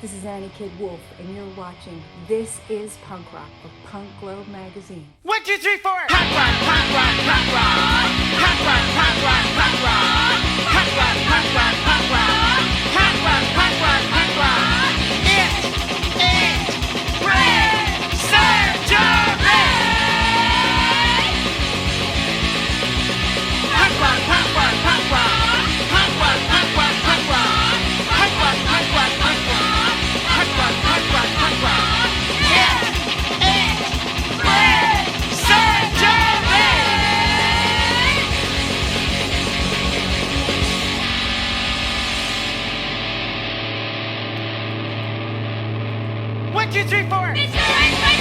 This is Annie Kid Wolf, and you're watching This is Punk Rock of Punk Globe magazine. 1, 2, 3, 4. Punk rock, punk rock, punk rock. Punk rock, punk rock, punk rock. Punk rock, punk rock, punk rock. Punk rock, punk rock, punk rock. It ain't brain surgery. Punk rock, punk rock, punk rock. Punk rock, punk rock, punk rock. Punk rock, punk rock, punk rock. Punk rock, punk rock, punk rock. It ain't brain surgery. 1, 2, 3, 4. It's your brain surgery.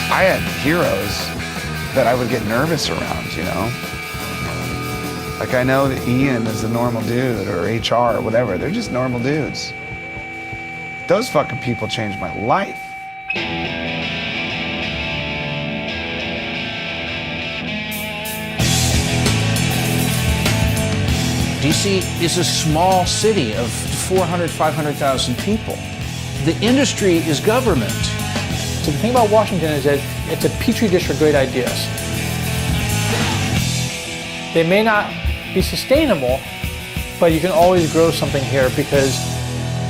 I had heroes that I would get nervous around, you know? Like, I know that Ian is a normal dude, or HR, or whatever. They're just normal dudes. Those fucking people changed my life. DC is a small city of 400, 500,000 people. The industry is government. So the thing about Washington is that it's a petri dish for great ideas. They may not be sustainable, but you can always grow something here because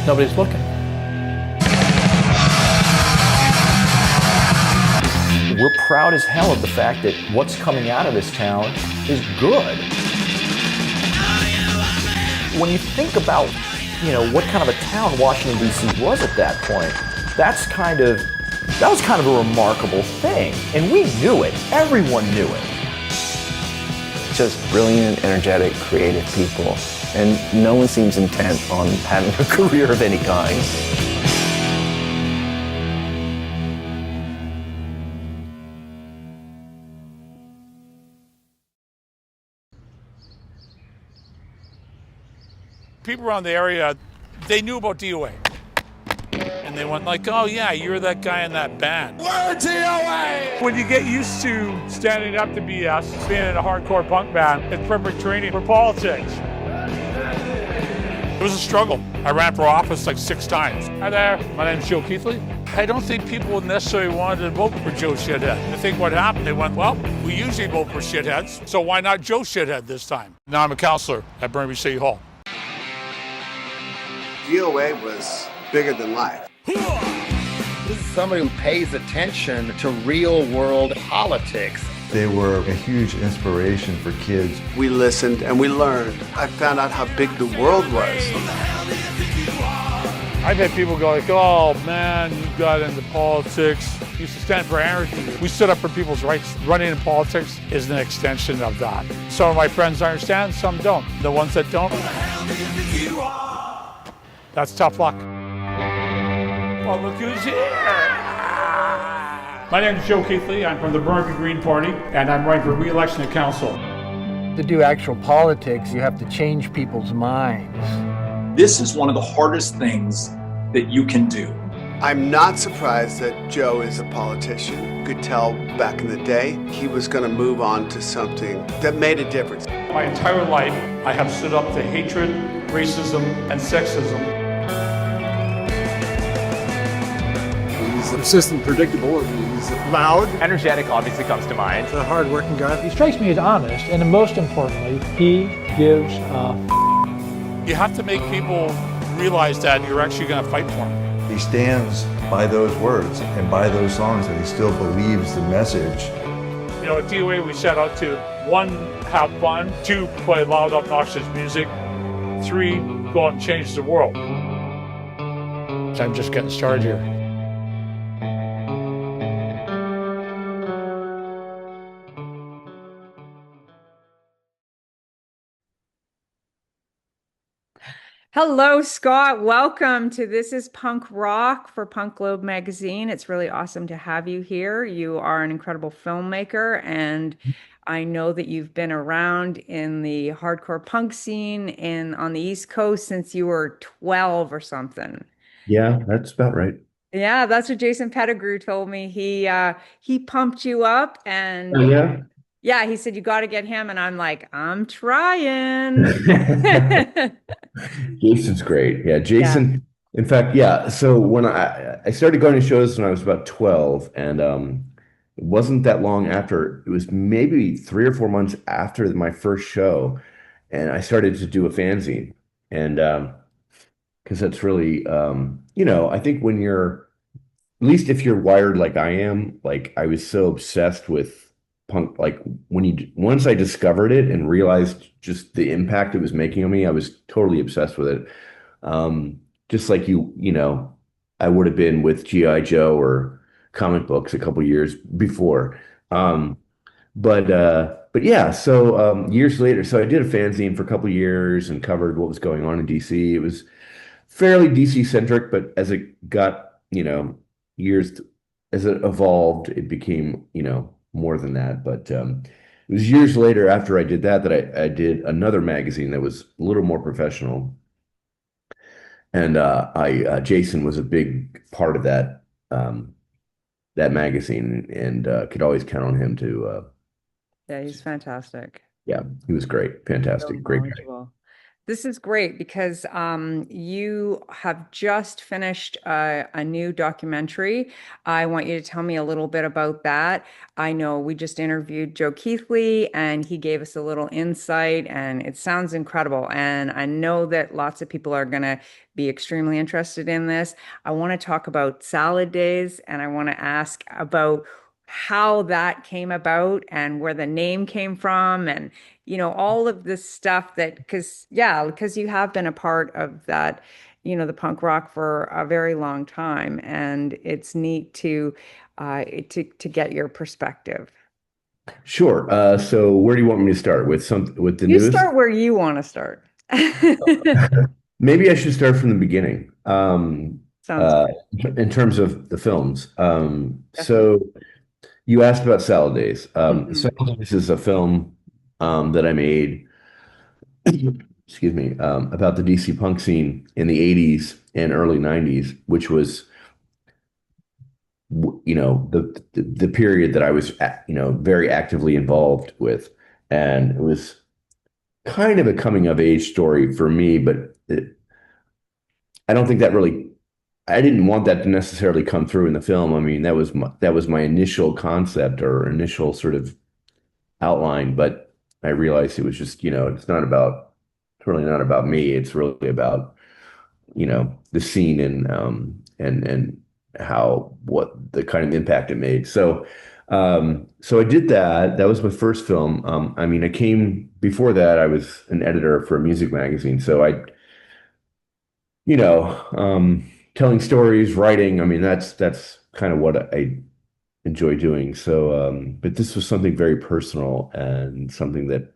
nobody's looking. We're proud as hell of the fact that what's coming out of this town is good. When you think about, what kind of a town Washington, D.C. was at that point, that was kind of a remarkable thing. And we knew it. Everyone knew it. Just brilliant, energetic, creative people. And no one seems intent on having a career of any kind. People around the area, they knew about DOA. And they went like, oh yeah, you're that guy in that band. We're DOA! When you get used to standing up to BS, being in a hardcore punk band, it's perfect training for politics. It was a struggle. I ran for office like 6 times. Hi there, my name's Joe Keithley. I don't think people necessarily wanted to vote for Joe Shithead. I think what happened, they went, well, we usually vote for shitheads, so why not Joe Shithead this time? Now I'm a counselor at Burnaby City Hall. DOA was bigger than life. This is somebody who pays attention to real-world politics. They were a huge inspiration for kids. We listened and we learned. I found out how big the world was. I've had people go like, oh man, you got into politics. You used to stand for anarchy. We stood up for people's rights. Running in politics is an extension of that. Some of my friends understand, some don't. The ones that don't, that's tough luck. Well, look who's here. My name is Joe Keithley. I'm from the Burnaby Green Party, and I'm running for re-election to council. To do actual politics, you have to change people's minds. This is one of the hardest things that you can do. I'm not surprised that Joe is a politician. You could tell back in the day he was going to move on to something that made a difference. My entire life, I have stood up to hatred, racism, and sexism. He's persistent, predictable, he's loud. Energetic obviously comes to mind. A hard-working guy. He strikes me as honest, and most importantly, he gives a You have to make people realize that you're actually going to fight for them. He stands by those words and by those songs, and he still believes the message. At DOA we set out to 1, have fun, 2, play loud, obnoxious music, 3, go out and change the world. I'm just getting started here. Hello, Scott. Welcome to This is Punk Rock for Punk Globe magazine. It's really awesome to have you here. You are an incredible filmmaker, and I know that you've been around in the hardcore punk scene on the East Coast since you were 12 or something. Yeah, that's about right. Yeah, that's what Jason Pettigrew told me. He pumped you up Oh, and yeah. yeah, he said you got to get him, and I'm like, I'm trying. Jason's great. Yeah, Yeah. Jason. In fact, yeah. So when I started going to shows when I was about 12, and it wasn't that long after. It was maybe 3 or 4 months after my first show, and I started to do a fanzine, and because that's really, I think when you're at least if you're wired like I am, like I was so obsessed with punk, like once I discovered it and realized just the impact it was making on me, I was totally obsessed with it. Just like I would have been with G.I. Joe or comic books a couple years before. Um, but yeah, so years later, so I did a fanzine for a couple years and covered what was going on in DC. It was fairly DC centric, but as it got, years as it evolved, it became, more than that. But it was years later after I did that I did another magazine that was a little more professional. And I Jason was a big part of that magazine and could always count on him to Yeah, he's fantastic. yeah, he was great, So fantastic, great guy. knowledgeable. This is great because you have just finished a new documentary. I want you to tell me a little bit about that. I know we just interviewed Joe Keithley and he gave us a little insight, and it sounds incredible. And I know that lots of people are going to be extremely interested in this. I want to talk about salad days, and I want to ask about how that came about and where the name came from, and all of this stuff that, because you have been a part of that, the punk rock for a very long time, and it's neat to get your perspective. Sure. So where do you want me to start with the You news? start where you want to start. Maybe I should start from the beginning. Sounds good. In terms of the films. Definitely. So you asked about Salad Days. Mhm. Salad Days is a film that I made, excuse me, about the DC punk scene in the 80s and early 90s, which was, the period that I was, very actively involved with. And it was kind of a coming of age story for me, but I don't think that really I didn't want that to necessarily come through in the film. I mean, that was my initial concept or initial sort of outline, but I realized it was just, it's really not about me. It's really about, the scene and how what the kind of impact it made. So I did that. That was my first film. I mean, I came before that, I was an editor for a music magazine. So telling stories, writing. I mean, that's kind of what I enjoy doing. So, but this was something very personal and something that,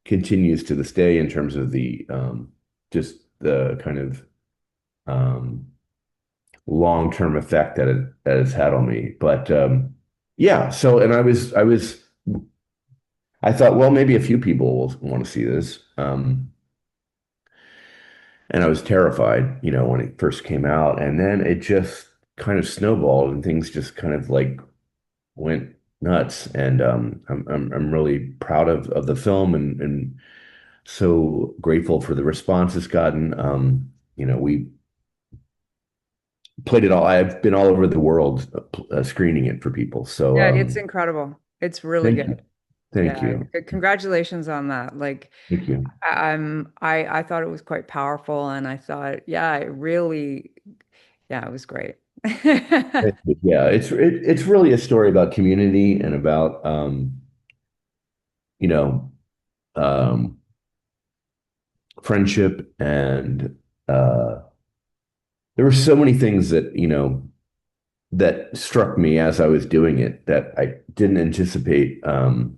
continues to this day in terms of the just the kind of um, long-term effect that it's had on me. But yeah, so and I thought, well, maybe a few people will want to see this. And I was terrified, when it first came out. And then it just kind of snowballed and things just kind of like went nuts. And I'm really proud of the film and so grateful for the response it's gotten. We played it all. I've been all over the world screening it for people. So Yeah, it's incredible. It's really thank you. good. Thank Yeah, you. congratulations on that. Like, Thank you. I thought it was quite powerful, and I thought, yeah, it really, yeah, it was great. Yeah, it's really a story about community and about you know, um, friendship and uh, there were so many things that, that struck me as I was doing it that I didn't anticipate um,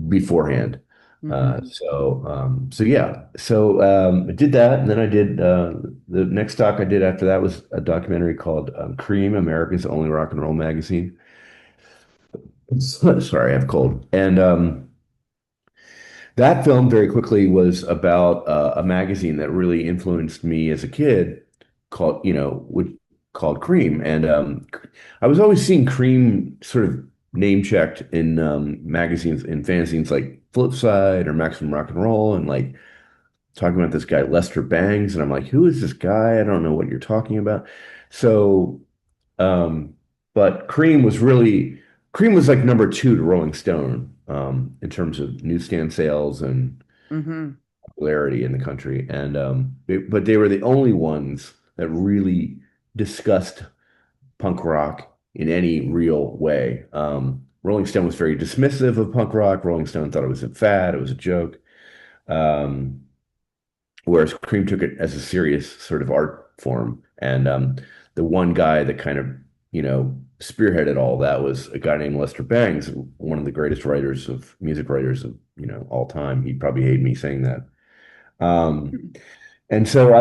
beforehand. So yeah. So I did that, and then I did the next doc I did after that was a documentary called Cream, America's Only Rock and Roll Magazine. Sorry, I have a cold. And that film very quickly was about a magazine that really influenced me as a kid called, called Cream. And I was always seeing Cream sort of name checked in magazines, in fanzines like Flipside or Maximum Rock and Roll, and like talking about this guy, Lester Bangs. And I'm like, who is this guy? I don't know what you're talking about. So, um, but Cream was like number two to Rolling Stone in terms of newsstand sales and Mm-hmm. popularity in the country. And but they were the only ones that really discussed punk rock in any real way. Rolling Stone was very dismissive of punk rock. Rolling Stone thought it was a fad, it was a joke. Um, Whereas Cream took it as a serious sort of art form. And the one guy that kind of, spearheaded all that was a guy named Lester Bangs, one of the greatest music writers of, all time. He'd probably hate me saying that. And so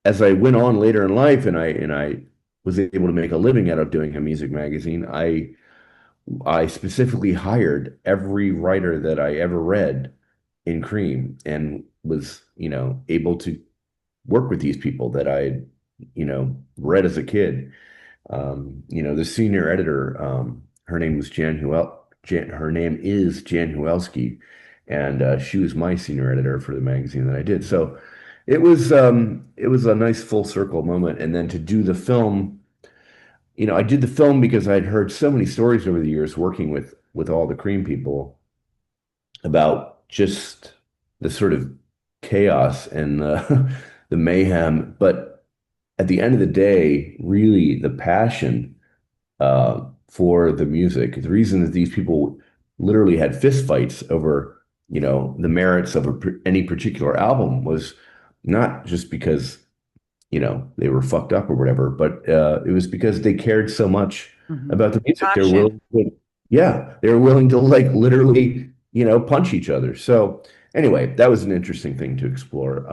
as I went on later in life and I was able to make a living out of doing a music magazine, I specifically hired every writer that I ever read in Cream and was, able to work with these people that I, read as a kid. The senior editor, her name was her name is Jan Huelski, and she was my senior editor for the magazine that I did. So it was a nice full circle moment. And then to do the film, I did the film because I'd heard so many stories over the years working with all the Cream people about just the sort of chaos and the mayhem. But at the end of the day, really the passion for the music, the reason that these people literally had fistfights over, the merits of any particular album was not just because, they were fucked up or whatever, but it was because they cared so much about the music. They were willing to like literally, punch each other. So anyway, that was an interesting thing to explore.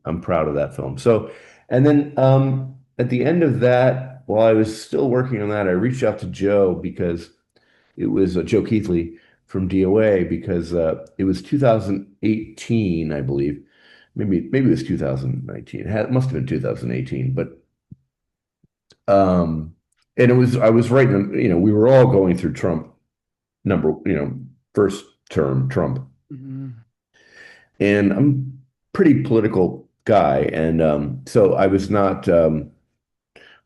I'm proud of that film. So, and then at the end of that, while I was still working on that, I reached out to Joe because it was Joe Keithley from DOA because it was 2018, I believe. Maybe it was 2019. It must have been 2018, but and I was writing, we were all going through Trump first term Trump. And I'm pretty political guy. And so I was not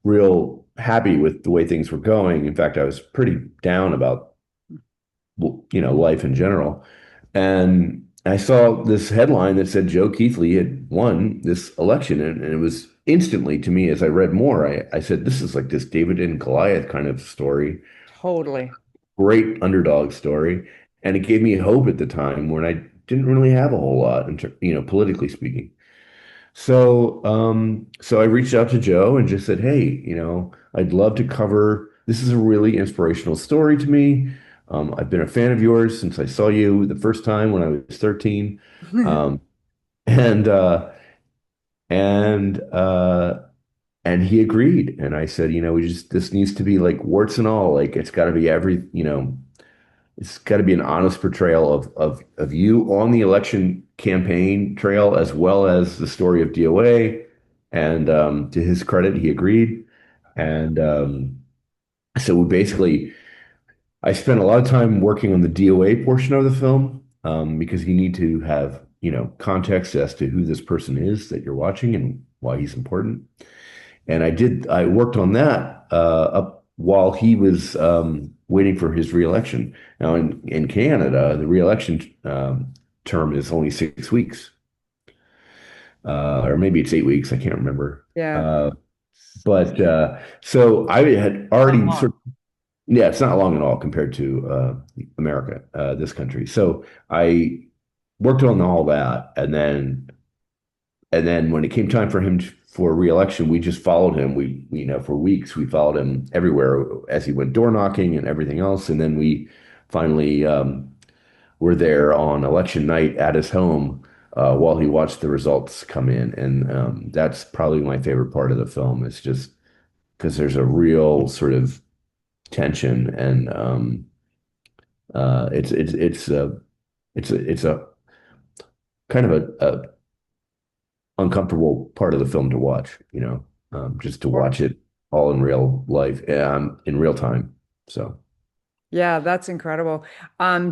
real happy with the way things were going. In fact, I was pretty down about, life in general. And I saw this headline that said Joe Keithley had won this election. And it was instantly to me, as I read more, I said, this is like this David and Goliath kind of story. Totally. Great underdog story. And it gave me hope at the time when I didn't really have a whole lot, politically speaking. So, so I reached out to Joe and just said, hey, I'd love to cover, this is a really inspirational story to me. I've been a fan of yours since I saw you the first time when I was 13. And and he agreed. And I said, this needs to be like warts and all, like it's got to be it's got to be an honest portrayal of you on the election campaign trail, as well as the story of DOA. And to his credit, he agreed. And so I spent a lot of time working on the DOA portion of the film because you need to have, context as to who this person is that you're watching and why he's important. And I worked on that up while he was waiting for his reelection. Now, in Canada, the reelection term is only 6 weeks, or maybe it's 8 weeks. I can't remember. Yeah. But so I had already yeah, it's not long at all compared to America, this country. So I worked on all that, and then when it came time for him for re-election, we just followed him. For weeks we followed him everywhere as he went door knocking and everything else. And then we finally were there on election night at his home while he watched the results come in. And that's probably my favorite part of the film. Is just because there's a real sort of tension and it's a kind of a uncomfortable part of the film to watch, just to watch it all in real life, in real time. So. Yeah, that's incredible.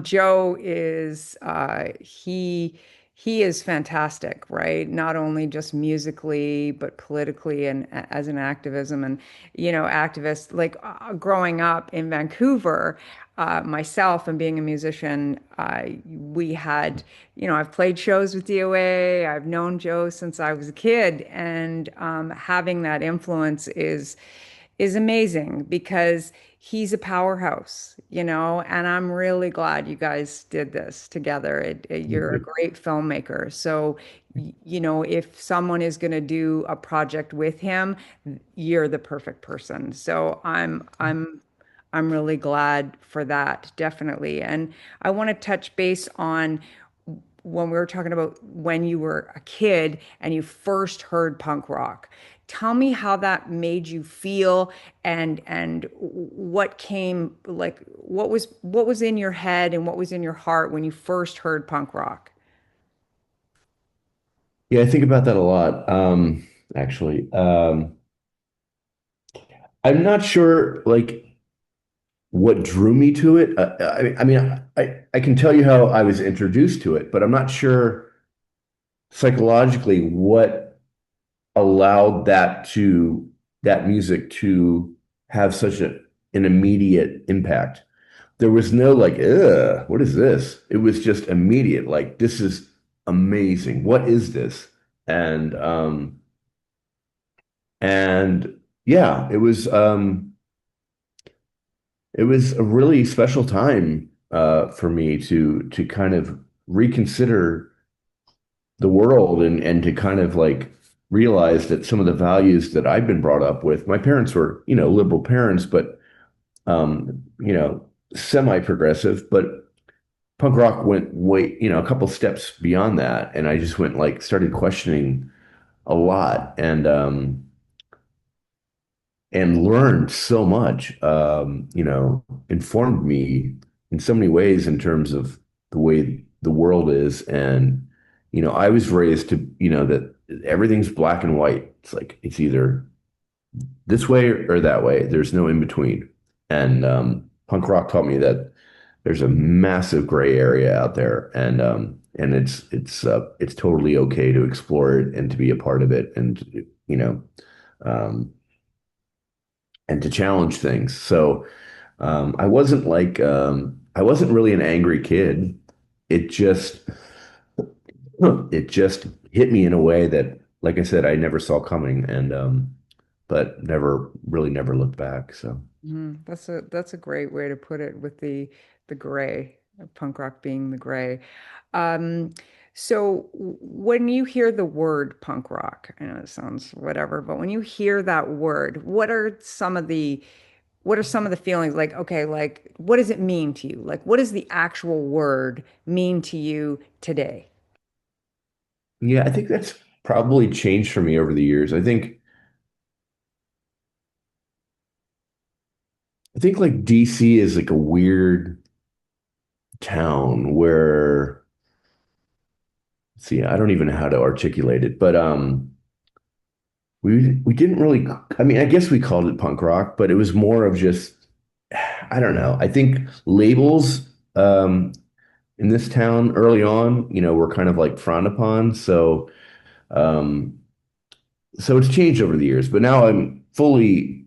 Joe is he is fantastic, right? Not only just musically, but politically and as an activism and activist. Like growing up in Vancouver, myself and being a musician, we had I've played shows with DOA. I've known Joe since I was a kid, and having that influence is amazing because he's a powerhouse, and I'm really glad you guys did this together. You're a great filmmaker. So, if someone is going to do a project with him, you're the perfect person. So I'm really glad for that, definitely. And I want to touch base on when we were talking about when you were a kid and you first heard punk rock. Tell me how that made you feel and what came like what was in your head and what was in your heart when you first heard punk rock. Yeah, I think about that a lot, actually. I'm not sure, like, what drew me to it. I can tell you how I was introduced to it, but I'm not sure psychologically what allowed that music to have such an immediate impact. There was no like, ugh, what is this? It was just immediate, like, this is amazing. What is this? And and yeah, it was a really special time for me to kind of reconsider the world and to kind of like realize that some of the values that I've been brought up with, my parents were, liberal parents, but um, you know, semi-progressive, but punk rock went way, a couple steps beyond that. And I just went like started questioning a lot and learned so much, informed me in so many ways in terms of the way the world is. And, I was raised to, that everything's black and white. It's like, it's either this way or that way. There's no in between. And punk rock taught me that there's a massive gray area out there. And it's totally okay to explore it and to be a part of it. And, um, and to challenge things. So I wasn't really an angry kid. It just it just hit me in a way that, like I said, I never saw coming, and but never looked back. So That's a great way to put it with the gray, punk rock being the gray. Um, so when you hear the word punk rock, I know it sounds whatever, but when you hear that word, what are some of the feelings like, okay, like what does it mean to you? Like what does the actual word mean to you today? yeah, I think that's probably changed for me over the years. I think like DC is like a weird town where, see, I don't even know how to articulate it, but we didn't really, I mean, I guess we called it punk rock, but it was more of just, I don't know. I think labels in this town early on, were kind of like frowned upon. Um, so it's changed over the years, but now I'm fully,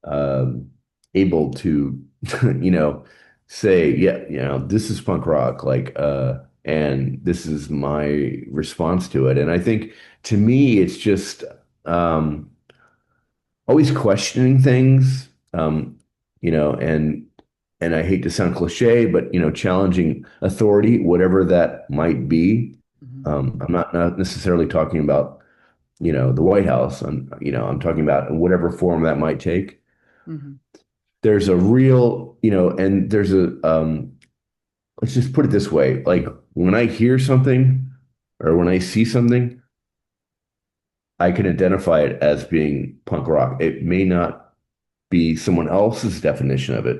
um, able to, you know, say, yeah, this is punk rock, like, and this is my response to it. And I think to me, it's just always questioning things, and I hate to sound cliche, but challenging authority, whatever that might be. I'm not necessarily talking about the White House. I'm talking about in whatever form that might take. Mhm. there's a real, and there's a let's just put it this way, like when I hear something or when I see something, I can identify it as being punk rock. It may not be someone else's definition of it,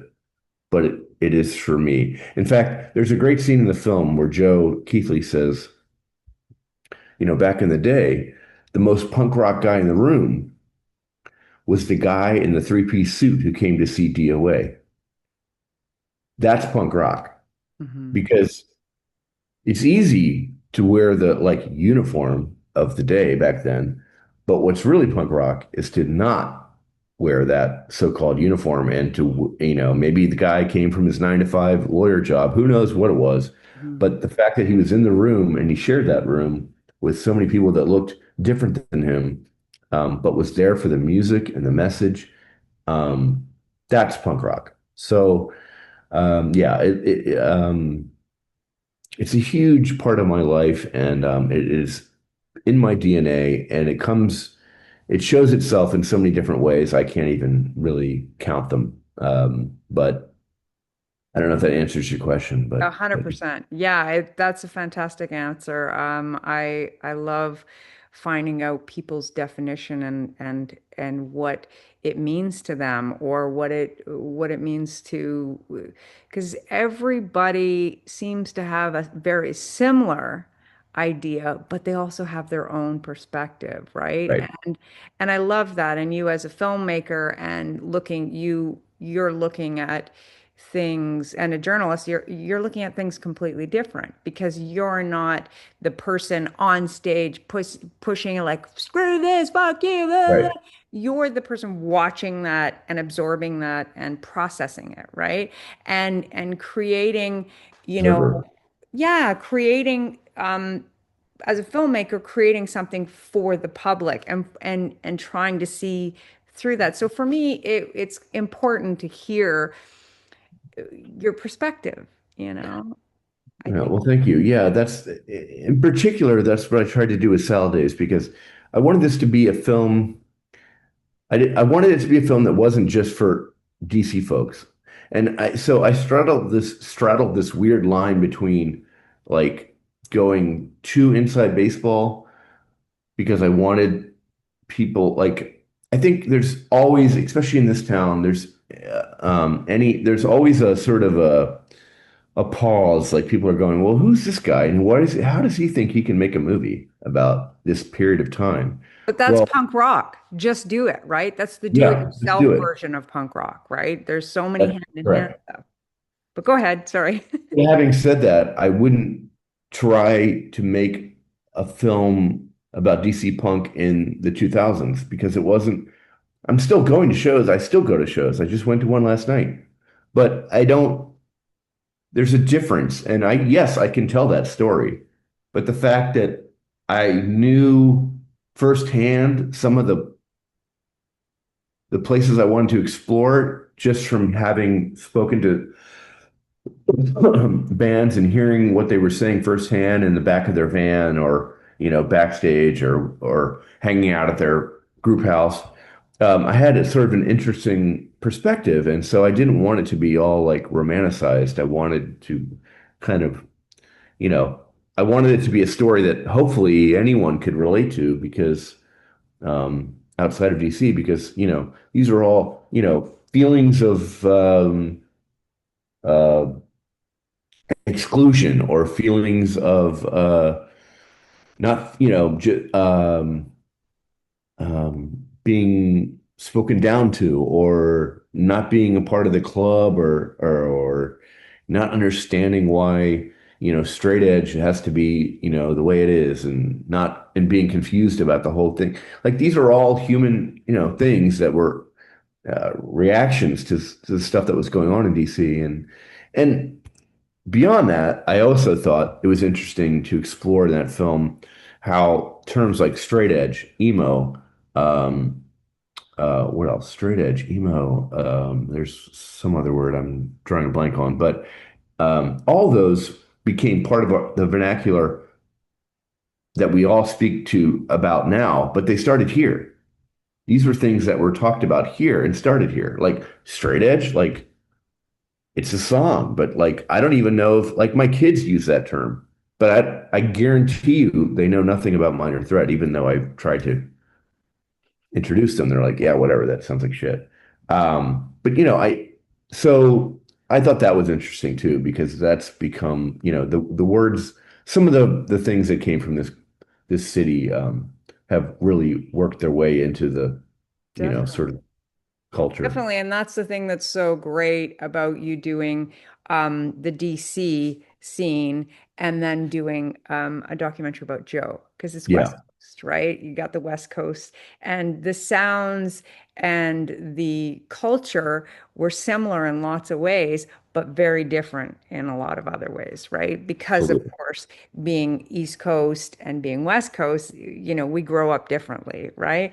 but it is for me. In fact, there's a great scene in the film where Joe Keithley says, back in the day, the most punk rock guy in the room was the guy in the three-piece suit who came to see DOA. That's punk rock because it's easy to wear the like uniform of the day back then, but what's really punk rock is to not wear that so-called uniform and to, maybe the guy came from his 9 to 5 lawyer job, who knows what it was, but the fact that he was in the room and he shared that room with so many people that looked different than him, but was there for the music and the message, that's punk rock. So yeah, it's a huge part of my life, and it is in my DNA, and it shows itself in so many different ways. I can't even really count them. But I don't know if that answers your question, but 100%. Yeah, that's a fantastic answer. I love finding out people's definition and what it means to them, or what it means to, because everybody seems to have a very similar idea, but they also have their own perspective, right? right. And I love that. And you as a filmmaker and you're looking at things, and a journalist, you're looking at things completely different, because you're not the person on stage pushing like screw this, fuck you, blah, blah. Right. You're the person watching that and absorbing that and processing it, right? And creating, Observer. yeah, creating as a filmmaker, creating something for the public and trying to see through that. So for me, it's important to hear your perspective, I Yeah, think. well, thank you. Yeah, that's in particular, that's what I tried to do with Salad Days because I wanted this to be a film. I wanted it to be a film that wasn't just for DC folks. And so I straddled this weird line between like going too inside baseball because I wanted people like I think there's always, especially in this town, there's always a sort of a pause, like people are going, well, who's this guy and how does he think he can make a movie about this period of time? But that's Well, punk rock. Just do it, right? That's the do it yeah, let's yourself do it. version of punk rock, right? There's so many That's hand in hand correct. stuff. But go ahead, sorry. Having said that, I wouldn't try to make a film about DC punk in the 2000s because it wasn't. I'm still going to shows. I still go to shows. I just went to one last night. But I don't, there's a difference. And yes, I can tell that story. But the fact that I knew firsthand some of the places I wanted to explore just from having spoken to bands and hearing what they were saying firsthand in the back of their van or backstage or hanging out at their group house. I had a sort of an interesting perspective, and so I didn't want it to be all like romanticized. I wanted to kind of, you know, I wanted it to be a story that hopefully anyone could relate to because outside of DC, because these are all feelings of uh, exclusion or feelings of not being spoken down to or not being a part of the club or not understanding why straight edge has to be the way it is and being confused about the whole thing. Like these are all human things that were reactions to the stuff that was going on in DC and beyond that, I also thought it was interesting to explore in that film how terms like straight edge, emo, what else? Straight edge, emo. There's some other word I'm drawing a blank on, but all those became part of the vernacular that we all speak to about now, but they started here. these were things that were talked about here and started here. Like straight edge, like it's a song, but like I don't even know if like my kids use that term. But I guarantee you they know nothing about minor threat, even though I've tried to introduce them. They're like, yeah, whatever, that sounds like shit. But so I thought that was interesting too, because that's become, the words, some of the things that came from this city have really worked their way into the, sort Definitely. of culture. Definitely, and that's the thing that's so great about you doing the DC scene and then doing a documentary about Joe, because it's West Yeah, Coast, right? You got the West Coast, and the sounds and the culture were similar in lots of ways, but very different in a lot of other ways, right? Because of totally. course, being East Coast and being West Coast, we grow up differently, right?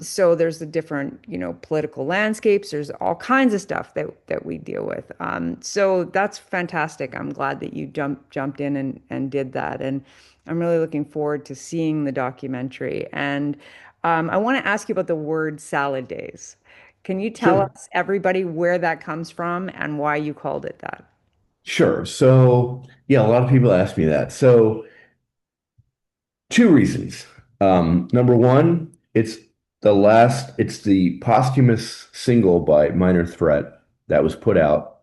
So there's the different, political landscapes. There's all kinds of stuff that we deal with. So that's fantastic. I'm glad that you jumped in and did that. And I'm really looking forward to seeing the documentary. And I want to ask you about the word salad days. Can you tell Sure. us, everybody, where that comes from and why you called it that? Sure. So, yeah, a lot of people ask me that. So, two reasons. Number one, it's the posthumous single by Minor Threat that was put out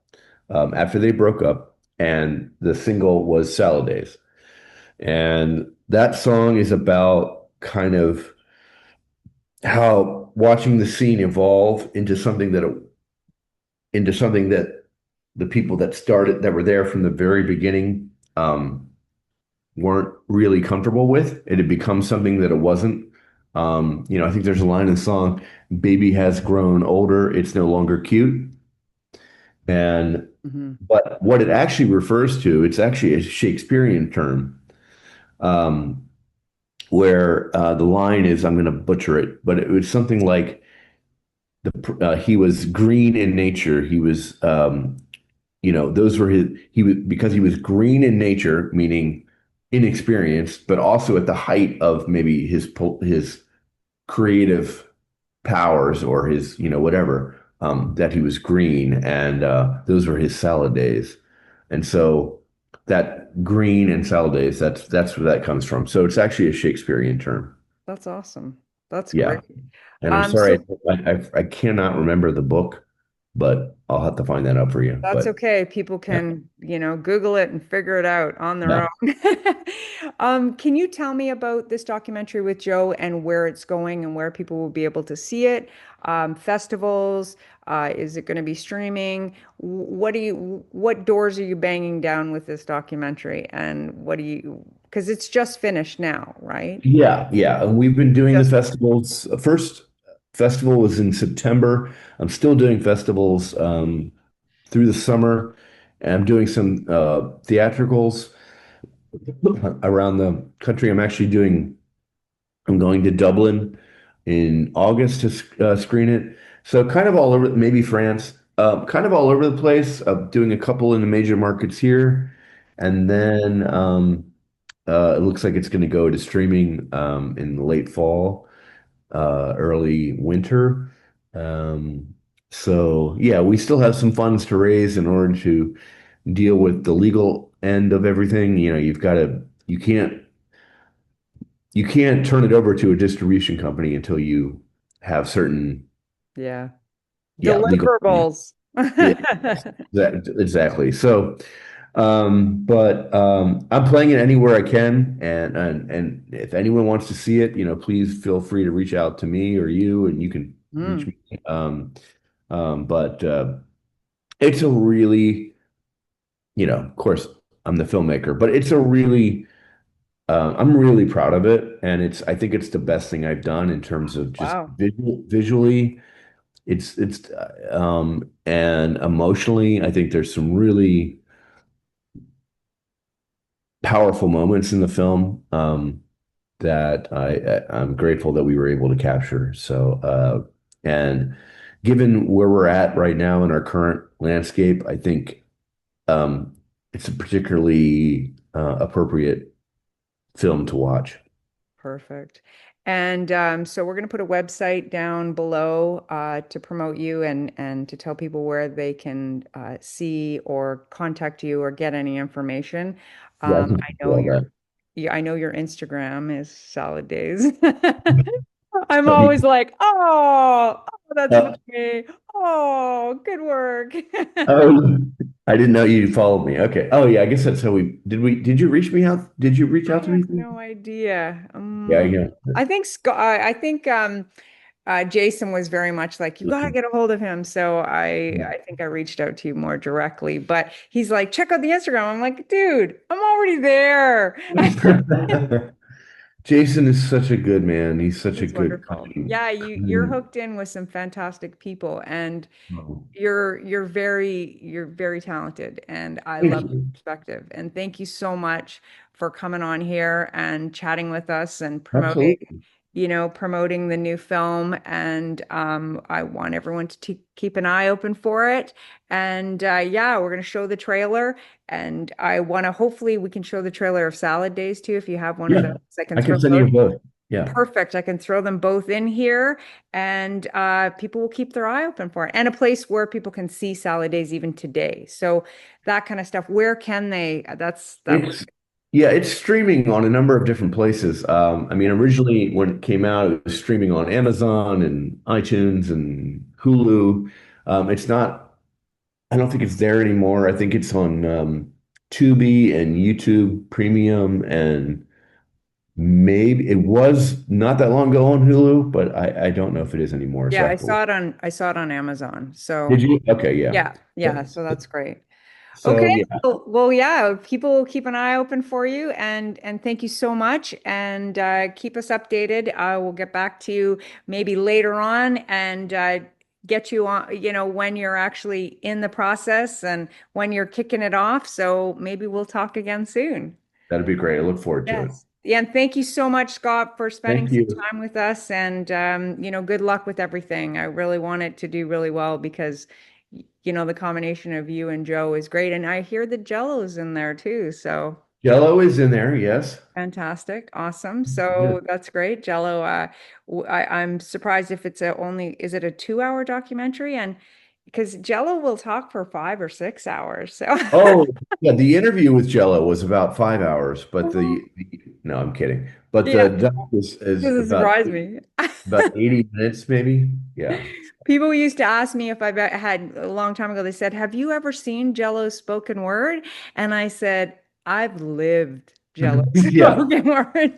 after they broke up, and the single was Salad Days. And that song is about kind of how watching the scene evolve into something that the people that were there from the very beginning weren't really comfortable with. It had become something that it wasn't. I think there's a line in the song, "Baby has grown older, it's no longer cute." And Hmm. but what it actually refers to, it's actually a Shakespearean term, um, where the line is, I'm going to butcher it, but it was something like he was green in nature. He was, those were he was because he was green in nature, meaning inexperienced, but also at the height of maybe his creative powers or his, whatever, that he was green, and those were his salad days. And so that green and salad days, that's where that comes from. So it's actually a Shakespearean term. That's awesome. That's Yeah. great. And I'm sorry, So I cannot remember the book, but I'll have to find that out for you. that's But okay. People yeah, can, Google it and figure it out on their yeah. own. Can you tell me about this documentary with Joe and where it's going and where people will be able to see it? Festivals, is it going to be streaming? What doors are you banging down with this documentary? And because it's just finished now, right? Yeah, yeah. And we've been doing the Just festivals. First festival was in September. I'm still doing festivals through the summer, and I'm doing some theatricals around the country. I'm going to Dublin in August to screen it. So kind of all over, maybe France, kind of all over the place. Doing a couple in the major markets here, and then it looks like it's going to go to streaming in the late fall, early winter. Um, so yeah, we still have some funds to raise in order to deal with the legal end of everything. You can't turn it over to a distribution company until you have certain, yeah. yeah, legal. Deliverables. Yeah, exactly. So, but I'm playing it anywhere I can, and if anyone wants to see it, please feel free to reach out to me or you, and you can reach Mm, me. But it's a really, of course, I'm the filmmaker, but it's a really, I'm really proud of it, and I think it's the best thing I've done in terms of just wow. visually. And emotionally, I think there's some really powerful moments in the film that I'm grateful that we were able to capture. So, and given where we're at right now in our current landscape, I think um, it's a particularly appropriate film to watch. Perfect. And so we're going to put a website down below to promote you and to tell people where they can see or contact you or get any information. Yeah, I can I do know all that. I know your Instagram is Salad Days. I'm Let me. always like, oh, that's Uh, funny. Oh, good work. oh, I didn't know you followed me. Okay. Oh yeah, I guess that's how we did. Did you reach me out? Did you reach I out to have me? no idea. Yeah, yeah. I think Scott, I think Jason was very much like, you got to get a hold of him. So I think I reached out to you more directly, but he's like, check out the Instagram. I'm like, dude, I'm already there. Jason is such a good man. He's such a He's good, wonderful. Yeah, you're kind. hooked in with some fantastic people, and Oh, you're very talented, and I thank love your you. perspective. And thank you so much for coming on here and chatting with us and Absolutely. promoting the new film. And I want everyone to keep an eye open for it. And yeah, we're going to show the trailer, and I want to hopefully we can show the trailer of Salad Days too. If you have one of Yeah, those, I can I throw can send those. you both. Yeah, Perfect. I can throw them both in here, and people will keep their eye open for it. And a place where people can see Salad Days even today. So that kind of stuff. Where can they? That would. it's yeah, it's streaming on a number of different places. I mean, originally when it came out, it was streaming on Amazon and iTunes and Hulu. It's not. I don't think it's there anymore. I think it's on Tubi and YouTube Premium, and maybe it was not that long ago on Hulu, but I don't know if it is anymore. So Yeah, I have to. I saw it on Amazon. Did So you? Okay, yeah. yeah, yeah. So that's great. Okay. So yeah, Well, yeah, people will keep an eye open for you, and thank you so much, and keep us updated. I will get back to you maybe later on and get you on, when you're actually in the process and when you're kicking it off. So maybe we'll talk again soon. that'd be great. I look forward to it. Yes. Yeah, and thank you so much, Scott, for spending Thank some you. time with us. And good luck with everything. I really want it to do really well because, the combination of you and Joe is great. And I hear the Jello's in there too. So Jello is in there, yes. fantastic, awesome. So that's great, Jello. I'm surprised if it's is it a 2 hour documentary? And because Jello will talk for 5 or 6 hours. So Oh, yeah, the interview with Jello was about 5 hours, but no, I'm kidding. But the yeah, doc is doesn't surprise me. about 80 minutes, maybe. Yeah. People used to ask me if had a long time ago, they said, have you ever seen Jello's spoken word? And I said, I've lived Jello's Yeah. spoken word.